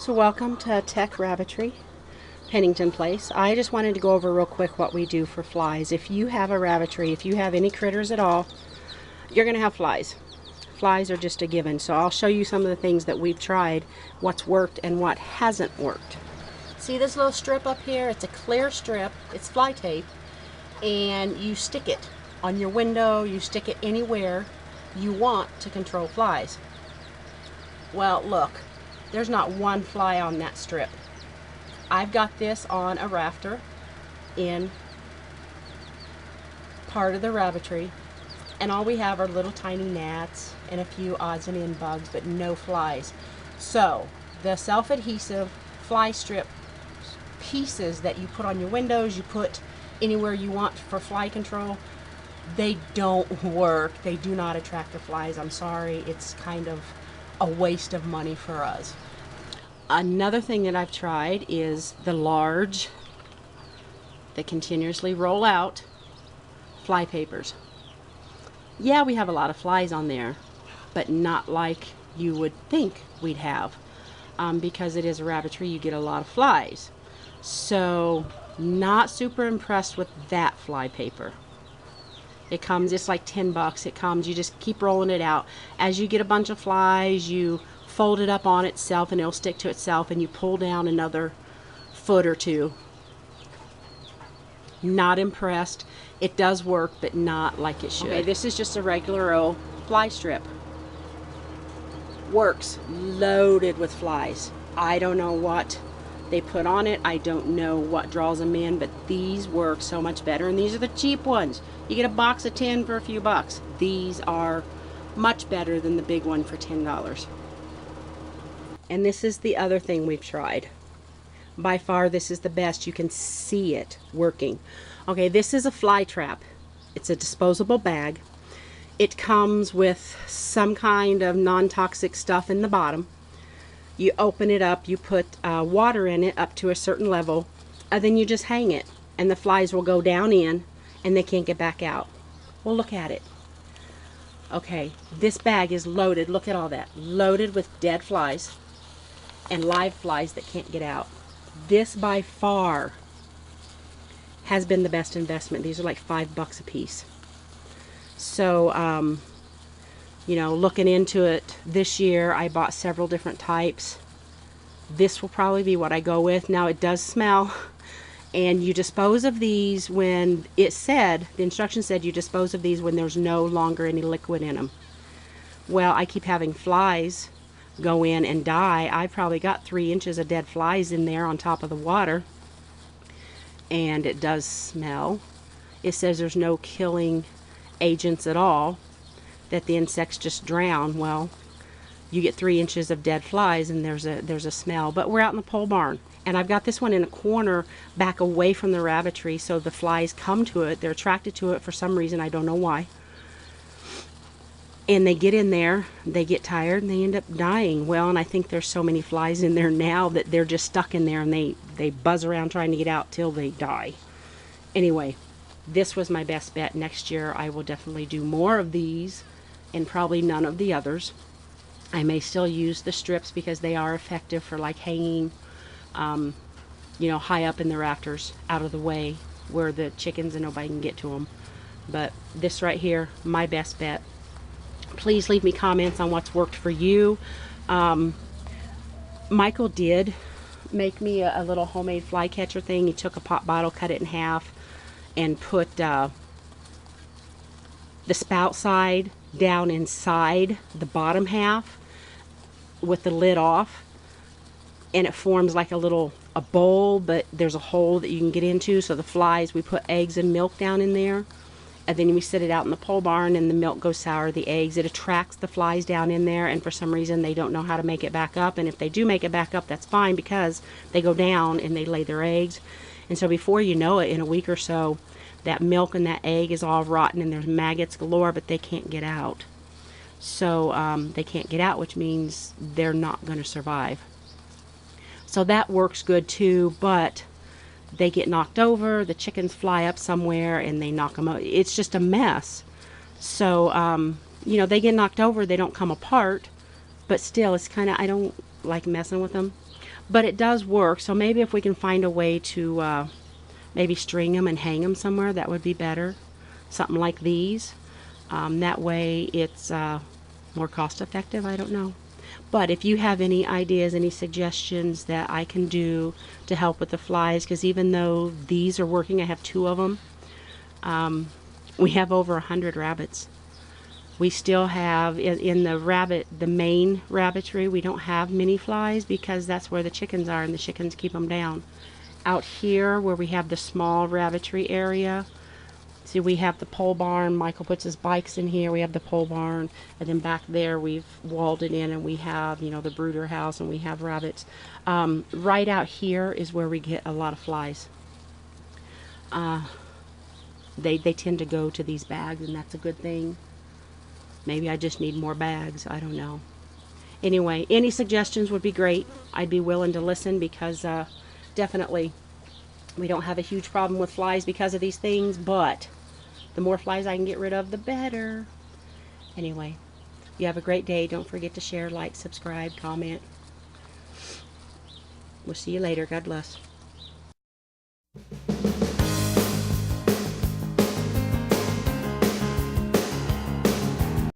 So welcome to Tech Rabbitry, Pennington Place. I just wanted to go over real quick what we do for flies. If you have a rabbitry, if you have any critters at all, you're going to have flies. Flies are just a given. So I'll show you some of the things that we've tried, what's worked and what hasn't worked. See this little strip up here? It's a clear strip. It's fly tape. And you stick it on your window. You stick it anywhere you want to control flies. Well, look. There's not one fly on that strip. I've got this on a rafter in part of the rabbitry, and all we have are little tiny gnats and a few odds and end bugs, but no flies. So the self-adhesive fly strip pieces that you put on your windows, you put anywhere you want for fly control, they don't work. They do not attract the flies. I'm sorry, it's kind of a waste of money for us. Another thing that I've tried is the large, that continuously roll out fly papers. Yeah, we have a lot of flies on there, but not like you would think we'd have. Because it is a rabbitry, you get a lot of flies. So, not super impressed with that fly paper. It comes, it's like 10 bucks. It comes, you just keep rolling it out. As you get a bunch of flies, you fold it up on itself and it'll stick to itself, and you pull down another foot or two. Not impressed. It does work, but not like it should. Okay, this is just a regular old fly strip. Works. Loaded with flies. I don't know what they put on it. I don't know what draws them in, but these work so much better, and these are the cheap ones. You get a box of 10 for a few bucks. These are much better than the big one for $10. And this is the other thing we've tried. By far, this is the best. You can see it working. Okay, this is a fly trap. It's a disposable bag. It comes with some kind of non-toxic stuff in the bottom. You open it up, you put water in it up to a certain level, and then you just hang it, and the flies will go down in and they can't get back out. Well, look at it. Okay, this bag is loaded. Look at all that. Loaded with dead flies and live flies that can't get out. This by far has been the best investment. These are like $5 a piece. So, you know, looking into it this year, I bought several different types. This will probably be what I go with. Now, it does smell, and you dispose of these when it said, the instructions said you dispose of these when there's no longer any liquid in them. Well, I keep having flies go in and die. I probably got 3 inches of dead flies in there on top of the water, and it does smell. It says there's no killing agents at all, that the insects just drown. Well, you get 3 inches of dead flies and there's a smell. But we're out in the pole barn, and I've got this one in a corner back away from the rabbitry, so the flies come to it. They're attracted to it for some reason. I don't know why. And they get in there, they get tired, and they end up dying. Well, and I think there's so many flies in there now that they're just stuck in there, and they buzz around trying to get out till they die. Anyway, this was my best bet. Next year I will definitely do more of these and probably none of the others. I may still use the strips because they are effective for like hanging, you know, high up in the rafters, out of the way where the chickens and nobody can get to them. But this right here, my best bet. Please leave me comments on what's worked for you. Michael did make me a little homemade fly catcher thing. He took a pop bottle, cut it in half, and put the spout side down inside the bottom half with the lid off, and it forms like a bowl, but there's a hole that you can get into. So the flies, we put eggs and milk down in there, and then we sit it out in the pole barn, and the milk goes sour, the eggs, it attracts the flies down in there, and for some reason they don't know how to make it back up. And if they do make it back up, that's fine, because they go down and they lay their eggs. And so before you know it, in a week or so, that milk and that egg is all rotten and there's maggots galore, but they can't get out. So they can't get out, which means they're not going to survive. So that works good too, but they get knocked over, the chickens fly up somewhere and they knock them out. It's just a mess. So, you know, they get knocked over, they don't come apart, but still, it's kind of, I don't like messing with them. but it does work. So maybe if we can find a way to maybe string them and hang them somewhere, that would be better. Something like these. That way it's more cost effective. I don't know. But if you have any ideas, any suggestions that I can do to help with the flies, because even though these are working, I have 2 of them, we have over 100 rabbits. We still have, in the main rabbitry, we don't have many flies because that's where the chickens are and the chickens keep them down. Out here where we have the small rabbitry area, see, we have the pole barn. Michael puts his bikes in here. We have the pole barn, and then back there we've walled it in, and we have, you know, the brooder house, and we have rabbits. Right out here is where we get a lot of flies. They tend to go to these bags, and that's a good thing. Maybe I just need more bags. I don't know. Anyway, any suggestions would be great. I'd be willing to listen because definitely we don't have a huge problem with flies because of these things, but the more flies I can get rid of, the better. Anyway, you have a great day. Don't forget to share, like, subscribe, comment. We'll see you later. God bless.